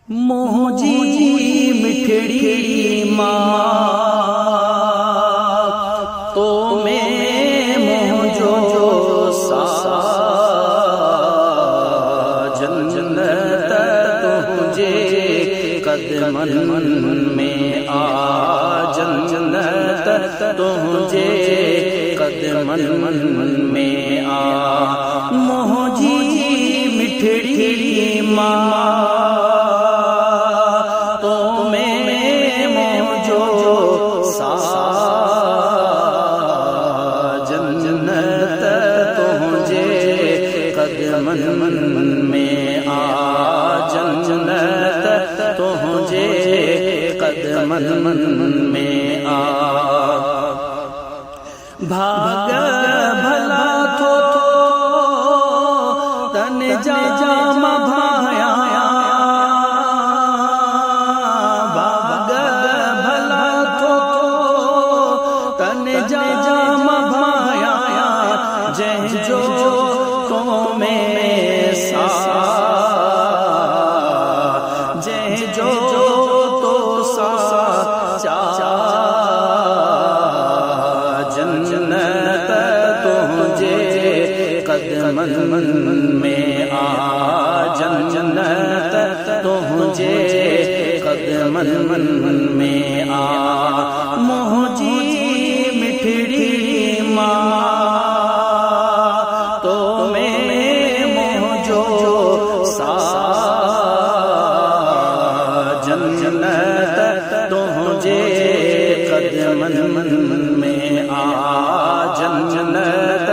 मोहजी मिठड़ी माँ तो मैं मोहजो जन्नत तुझे कदमन में आ जन्नत तुझे कदमन में आ मोहजी मिठड़ी माँ कदमन में आ जन्नत तुझे कदमन में आ भाग भला थो तन जाम भाया भाग भला थो तन जाम भाया जय जो में सा जय जो तो सा जन्नत तुझे कदमन में आ जन्नत तुझे कदमन में आ मोहजी मिठड़ी माँ जन्नत तुझे कदमन में आ जन्नत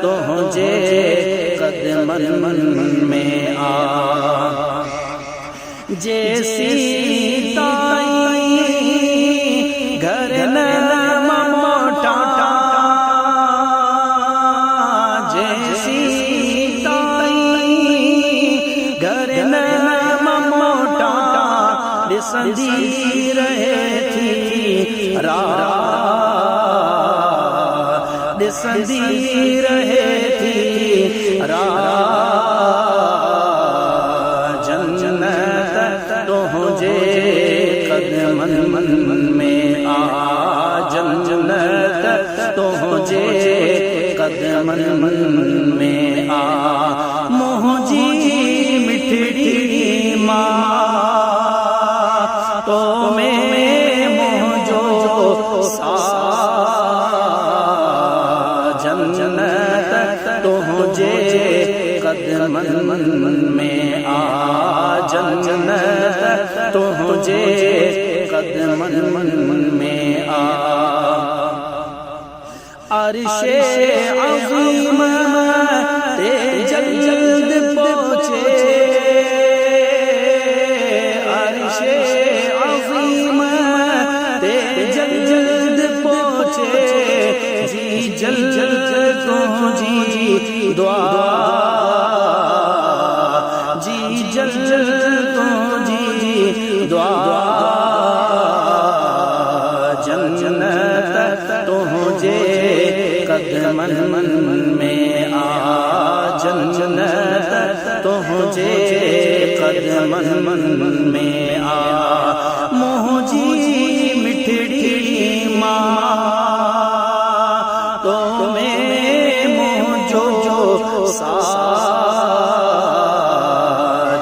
तुझे कदमन में आ जैसी ताई घर न मोटा जैसी ताई घर न संदी रहे थी संदी रहे थी जन्नत तुझे कदमन में आ जन्नत तुझे कदमन में आ मोहजी मिठड़ी माँ तो मैं मोहजो जन्नत तुझे कदमन में आ जन्नत तुझे कदमन में आ अर्शे अज़ीम ते जल्द पहुँचे अर्शे अज़ीम ते जल्द पहुँचे जी जल्द तुझी दुआ जी जल्द तुझी दुआ जन्नत तुझे कदमन में आ जन्नत तुझे कदमन में आ मोहजी मिठड़ी माँ तो मैं मोहजो सा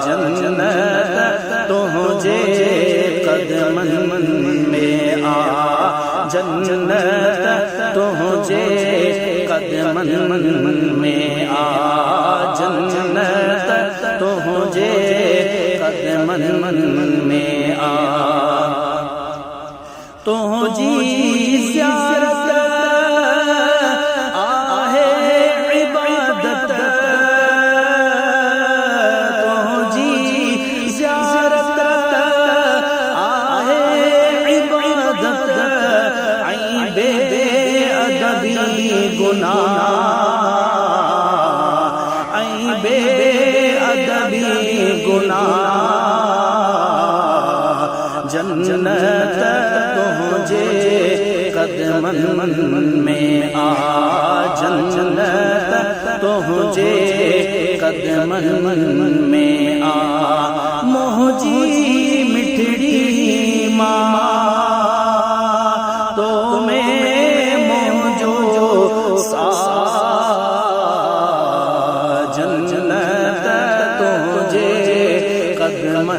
जन्नत तुझे कदमन में आ जन्नत तुझे कदमन में आ जन्नत तुझे कदमन में आ तुझी ज़ियारत आहे इबादत तुझी ज़ियारत आहे इबादत आई बेअदबी गुनाह आई बेअदबी गुनाह जन्नत तुझे कदमन में आ जन्नत तुझे कदमन में आ मोहजी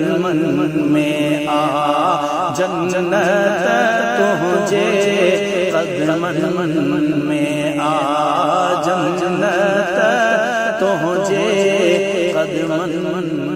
कदमन में आ, जन्नत तुझे कदमन में आ, जन्नत तुझे कदमन